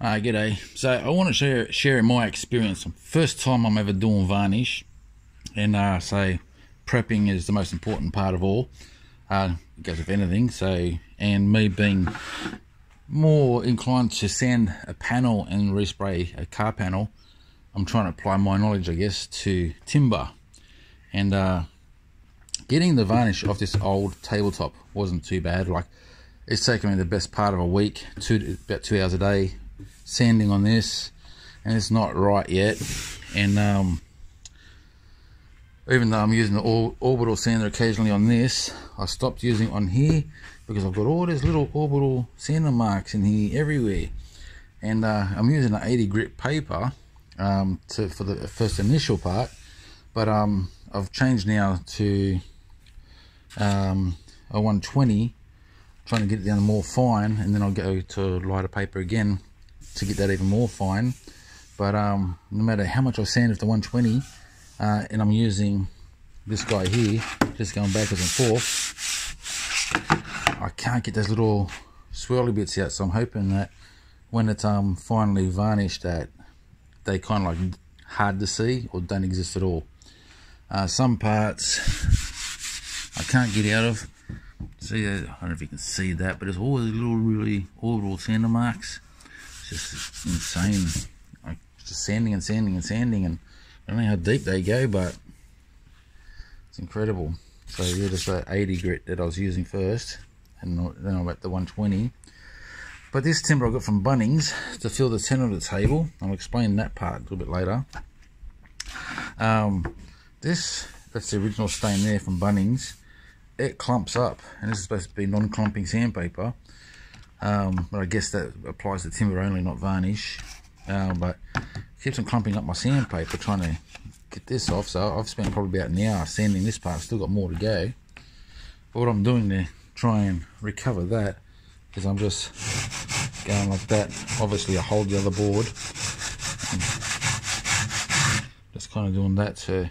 G'day. So I want to share my experience. First time I'm ever doing varnish, and so prepping is the most important part of all. It goes with anything. So, and me being more inclined to sand a panel and respray a car panel, I'm trying to apply my knowledge, I guess, to timber. And getting the varnish off this old tabletop wasn't too bad. Like, it's taken me the best part of a week, about 2 hours a day, sanding on this, and it's not right yet. And even though I'm using the orbital sander occasionally on this, I stopped using it on here because I've got all these little orbital sander marks in here everywhere. And I'm using an 80 grit paper for the first initial part, but I've changed now to a 120, trying to get it down more fine, and then I'll go to lighter paper again to get that even more fine. But no matter how much I sand with the 120, and I'm using this guy here, just going backwards and forth, I can't get those little swirly bits out. So I'm hoping that when it's finally varnished, that they kind of like hard to see or don't exist at all. Some parts I can't get out of. See, I don't know if you can see that, but there's all these little really orbital sander marks. It's just insane. Like, just sanding and sanding and sanding, and I don't know how deep they go, but it's incredible. So yeah, just that 80 grit that I was using first, and then I'm at the 120. But this timber I got from Bunnings to fill the center of the table. I'll explain that part a little bit later. That's the original stain there from Bunnings. It clumps up, and this is supposed to be non-clumping sandpaper, but I guess that applies to timber only, not varnish. But it keeps on clumping up my sandpaper trying to get this off. So I've spent probably about an hour sanding this part. Still got more to go. But what I'm doing to try and recover that is I'm just going like that. Obviously I hold the other board, just kind of doing that to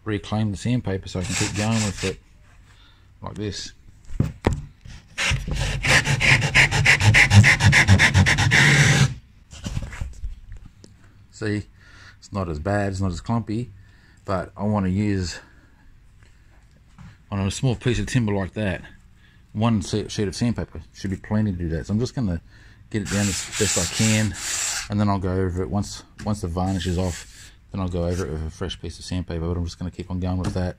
reclaim the sandpaper so I can keep going with it like this. See, it's not as bad, it's not as clumpy, but I want to use, on a small piece of timber like that, one sheet of sandpaper should be plenty to do that. So I'm just going to get it down as best I can, and then I'll go over it once the varnish is off. Then I'll go over it with a fresh piece of sandpaper, but I'm just going to keep on going with that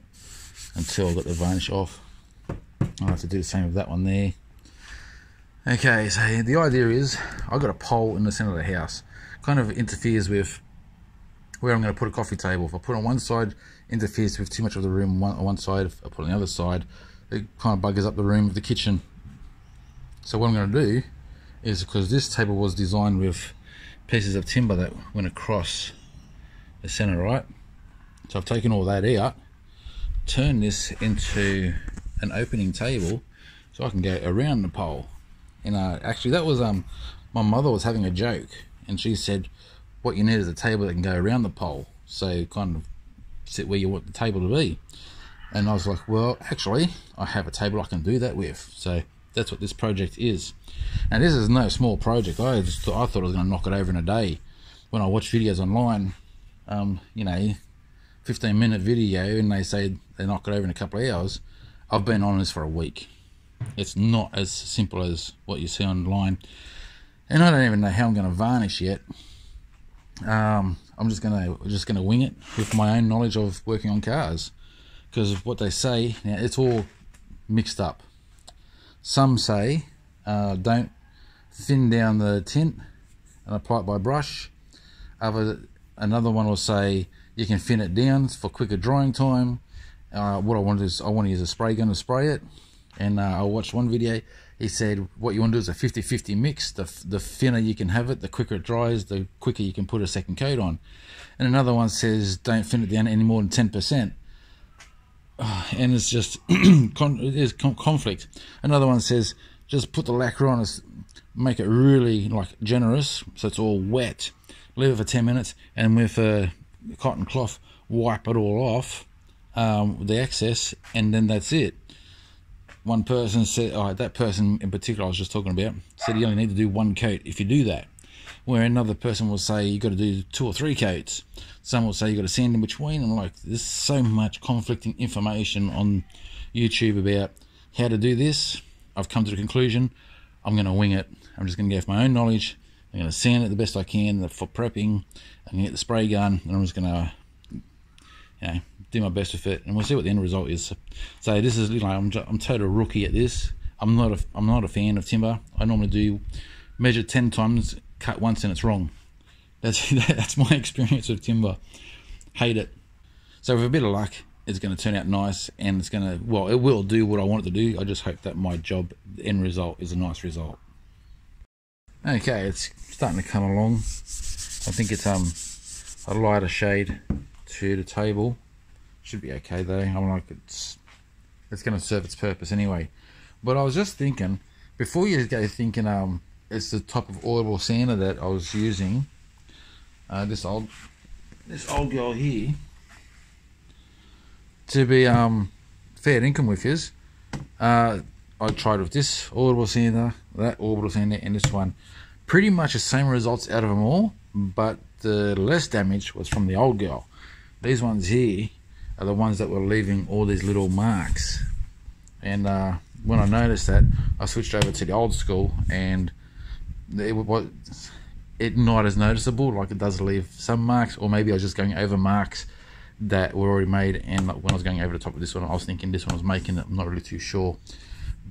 until I've got the varnish off. I'll have to do the same with that one there. Okay, so the idea is I've got a pole in the center of the house. Kind of interferes with where I'm going to put a coffee table. If I put it on one side, interferes with too much of the room on one side. If I put it on the other side, it kind of buggers up the room of the kitchen. So what I'm going to do is, because this table was designed with pieces of timber that went across the center, right? So I've taken all that out, turned this into an opening table so I can go around the pole. And actually that was my mother was having a joke, and she said what you need is a table that can go around the pole, so kind of sit where you want the table to be. And I was like, well, actually I have a table I can do that with. So that's what this project is. And this is no small project. I thought I was going to knock it over in a day. When I watch videos online, you know, 15-minute video, and they say they knock it over in a couple of hours. I've been on this for a week. It's not as simple as what you see online, and I don't even know how I'm going to varnish yet. I'm just gonna wing it with my own knowledge of working on cars, because what they say now, it's all mixed up. Some say don't thin down the tint and apply it by brush. Another one will say you can thin it down for quicker drying time. What I want to do is I want to use a spray gun to spray it. And I watched one video, he said what you want to do is a 50-50 mix. The thinner you can have it, the quicker it dries, the quicker you can put a second coat on. And another one says don't thin it down any more than 10%. And it's just there's conflict. Another one says just put the lacquer on, make it really like generous so it's all wet, leave it for 10 minutes, and with a cotton cloth wipe it all off, the excess, and then that's it. One person said, that person in particular I was just talking about, said you only need to do one coat if you do that. where another person will say you got to do 2 or 3 coats. Some will say you got to sand in between. I'm like, there's so much conflicting information on YouTube about how to do this. I've come to the conclusion I'm going to wing it. I'm just going to go with my own knowledge. I'm going to sand it the best I can for prepping. I'm going to get the spray gun, and I'm just going to, you know, do my best with it, and we'll see what the end result is. So this is, you know, I'm total rookie at this. I'm not a fan of timber. I normally do measure 10 times, cut once, and it's wrong. That's my experience with timber. Hate it. So with a bit of luck, it's going to turn out nice, and it's going to, well, it will do what I want it to do. I just hope that my job end result is a nice result. Okay, it's starting to come along. I think it's a lighter shade to the table. Should be okay though. I'm like, it's going to serve its purpose anyway. But I was just thinking, before you go thinking it's the type of oilable sander that I was using, this old girl here, to be fair income with you, I tried with this orbital sander, that orbital sander, and this one. Pretty much the same results out of them all, but the less damage was from the old girl. These ones here are the ones that were leaving all these little marks. And when I noticed that, I switched over to the old school, and it not as noticeable. Like, it does leave some marks, or maybe I was just going over marks that were already made, and when I was going over the top of this one, I was thinking this one was making it. I'm not really too sure,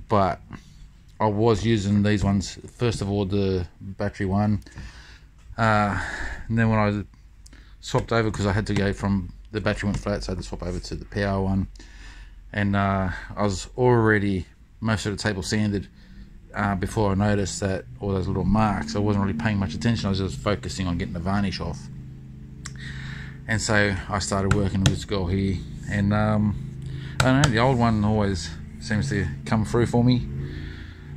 but I was using these ones, first of all the battery one, and then when I swapped over, because I had to go from, the battery went flat, so I had to swap over to the power one, and I was already most of the table sanded before I noticed that all those little marks. I wasn't really paying much attention. I was just focusing on getting the varnish off. And so I started working with this girl here, and I don't know, the old one always seems to come through for me.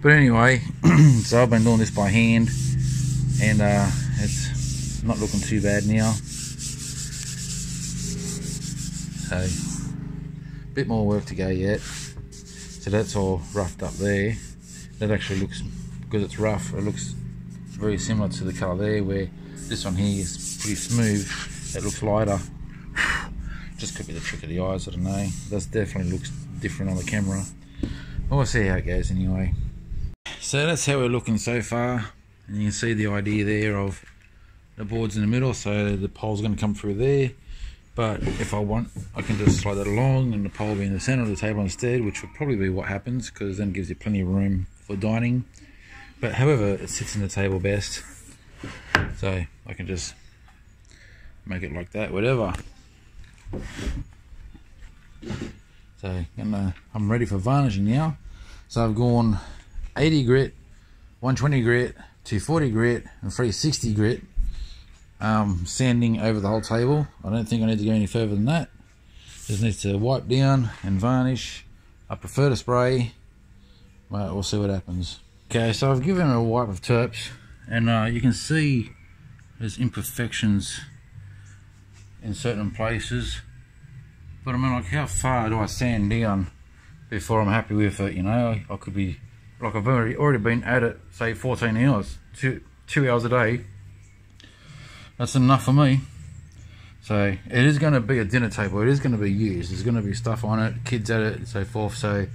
But anyway, so I've been doing this by hand, and it's not looking too bad now. So a bit more work to go yet. So that's all roughed up there. That actually looks, because it's rough, it looks very similar to the colour there, where this one here is pretty smooth. It looks lighter. Just could be the trick of the eyes, I don't know. That definitely looks different on the camera. We'll see how it goes anyway. So that's how we're looking so far, and you can see the idea there of the boards in the middle, so the pole's going to come through there. But if I want, I can just slide that along, and the pole will be in the center of the table instead, which will probably be what happens, because then it gives you plenty of room for dining. But however, it sits in the table best, so I can just make it like that, whatever. So I'm ready for varnishing now. So I've gone 80 grit, 120 grit, 240 grit, and 360 grit, sanding over the whole table. I don't think I need to go any further than that. Just needs to wipe down and varnish. I prefer to spray, but we'll see what happens. Okay, so I've given it a wipe of terps, and you can see there's imperfections in certain places. But I mean, like, how far do I sand down before I'm happy with it? You know, I could be, like, I've already been at it, say 14 hours, two hours a day. That's enough for me. So it is going to be a dinner table. It is going to be used. There's going to be stuff on it, kids at it, and so forth. So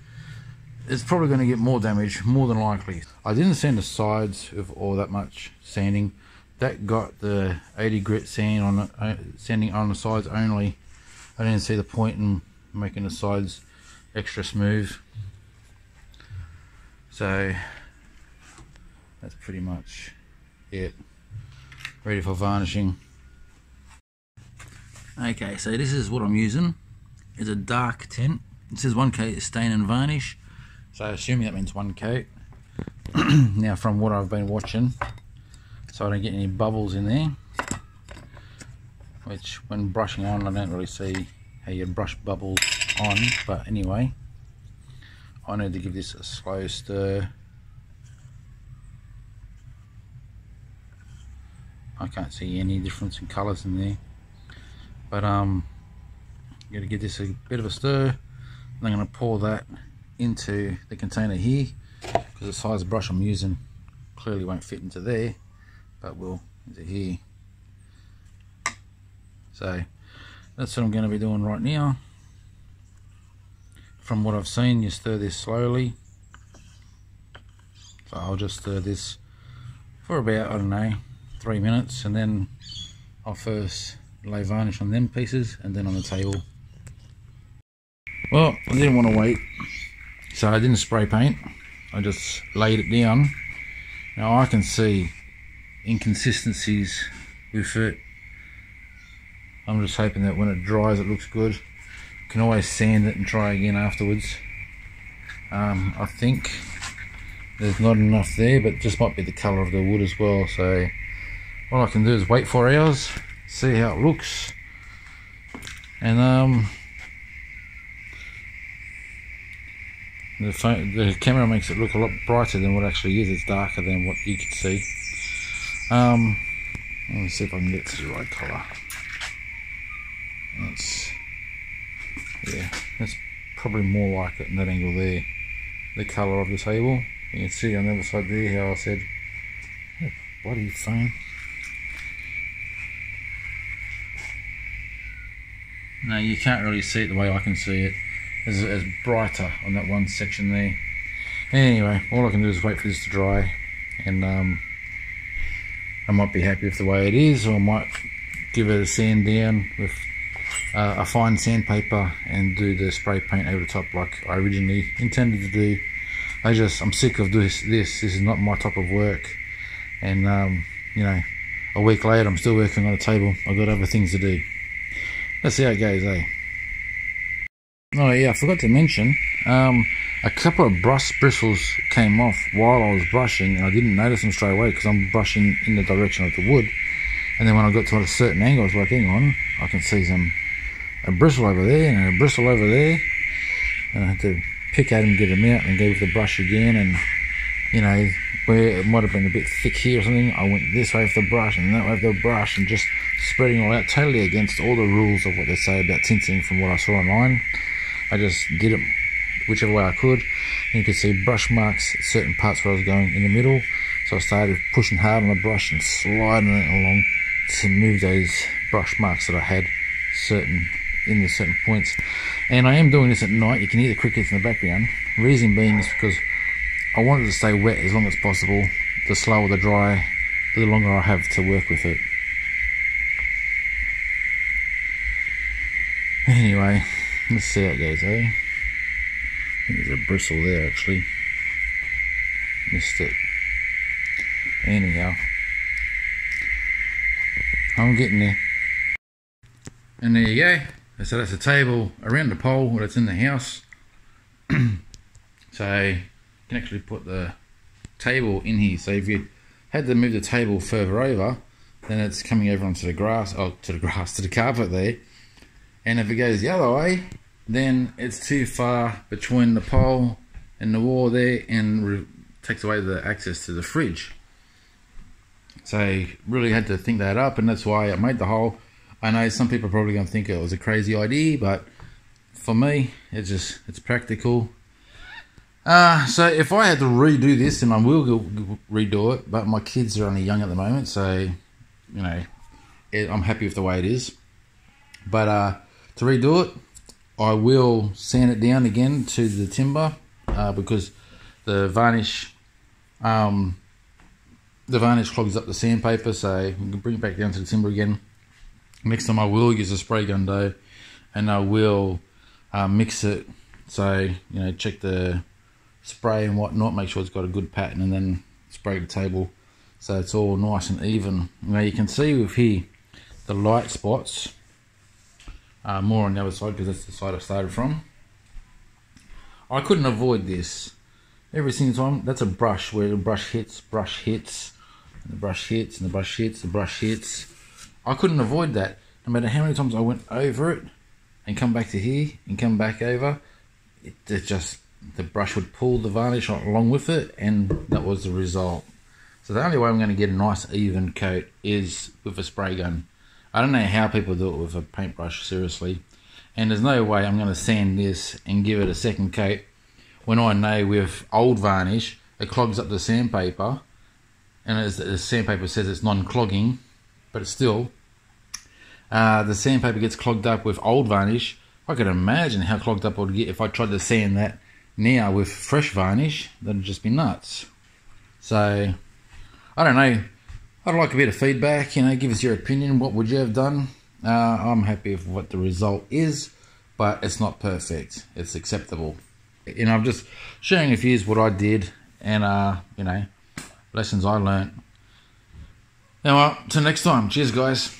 it's probably going to get more damage, more than likely. I didn't sand the sides with all that much sanding. That got the 80 grit sand on it, sanding on the sides only. I didn't see the point in making the sides extra smooth. So that's pretty much it. Ready for varnishing. Okay, so this is what I'm using. It's a dark tint. It says 1 coat stain and varnish, so assuming that means 1 coat. Now, from what I've been watching, so I don't get any bubbles in there, which when brushing on I don't really see how you brush bubbles on, but anyway, I need to give this a slow stir. I can't see any difference in colours in there, but I'm going to give this a bit of a stir, and I'm going to pour that into the container here, because the size of brush I'm using clearly won't fit into there, but we'll into here. So that's what I'm going to be doing right now. From what I've seen, you stir this slowly. So I'll just stir this for about, I don't know, 3 minutes, and then I'll first lay varnish on them pieces and then on the table. Well, I didn't want to wait, so I didn't spray paint. I just laid it down. Now I can see inconsistencies with it. I'm just hoping that when it dries it looks good. You can always sand it and try again afterwards. I think there's not enough there, but just might be the colour of the wood as well. So all I can do is wait 4 hours, see how it looks, and the camera makes it look a lot brighter than what it actually is. It's darker than what you could see. Let me see if I can get to the right colour. That's probably more like it in that angle there. The colour of the table. You can see on the other side there how I said, oh, bloody phone. No, you can't really see it the way I can see it. It's brighter on that one section there. Anyway, all I can do is wait for this to dry, and I might be happy with the way it is, or I might give it a sand down with a fine sandpaper and do the spray paint over the top like I originally intended to do. I'm sick of this. This is not my type of work, and you know, a week later I'm still working on the table. I've got other things to do. Let's see how it goes, eh? Oh yeah, I forgot to mention, a couple of brush bristles came off while I was brushing, and I didn't notice them straight away because I'm brushing in the direction of the wood. And then when I got to a certain angle, I was like, hang on, I can see a bristle over there and a bristle over there. And I had to pick at them, get them out, and go with the brush again. And you know, where it might have been a bit thick here or something, I went this way with the brush and that way with the brush, and just spreading all out, totally against all the rules of what they say about tinting from what I saw online. I just did it whichever way I could, and you could see brush marks at certain parts where I was going in the middle. So I started pushing hard on the brush and sliding it along to move those brush marks that I had in the certain points. And I am doing this at night. You can hear the crickets in the background. Reason being is because I wanted to stay wet as long as possible. The slower the dry, the longer I have to work with it. Anyway, let's see how it goes, eh? I think there's a bristle there actually. Missed it. Anyhow, I'm getting there. And there you go. So that's a table around the pole that's in the house. So you can actually put the table in here. So if you had to move the table further over, then it's coming over onto the grass, to the carpet there. And if it goes the other way, then it's too far between the pole and the wall there, and takes away the access to the fridge. So really had to think that up, and that's why I made the hole. I know some people are probably going to think it was a crazy idea, but for me, it's practical. So if I had to redo this, then I will redo it, but my kids are only young at the moment, so you know, I'm happy with the way it is. But to redo it, I will sand it down again to the timber, because the varnish clogs up the sandpaper, so you can bring it back down to the timber again. Next time I will use a spray gun though, and I will mix it, so you know, check the spray and whatnot, make sure it's got a good pattern, and then spray the table so it's all nice and even. Now you can see with here the light spots more on the other side, because that's the side I started from. I couldn't avoid this. Every single time, that's a brush where the brush hits, and the brush hits, and the brush hits, the brush hits. I couldn't avoid that. No matter how many times I went over it and come back to here and come back over, the brush would pull the varnish along with it, and that was the result. So the only way I'm going to get a nice even coat is with a spray gun. I don't know how people do it with a paintbrush, seriously. And there's no way I'm going to sand this and give it a second coat when I know with old varnish it clogs up the sandpaper and as the sandpaper says, it's non-clogging, but it's still, the sandpaper gets clogged up with old varnish. I can imagine how clogged up it would get if I tried to sand that now with fresh varnish. That'd just be nuts. So, I don't know. I'd like a bit of feedback, you know, give us your opinion. What would you have done? I'm happy with what the result is, but it's not perfect. It's acceptable. You know, I'm just sharing with you what I did and, you know, lessons I learned. Now, till next time. Cheers, guys.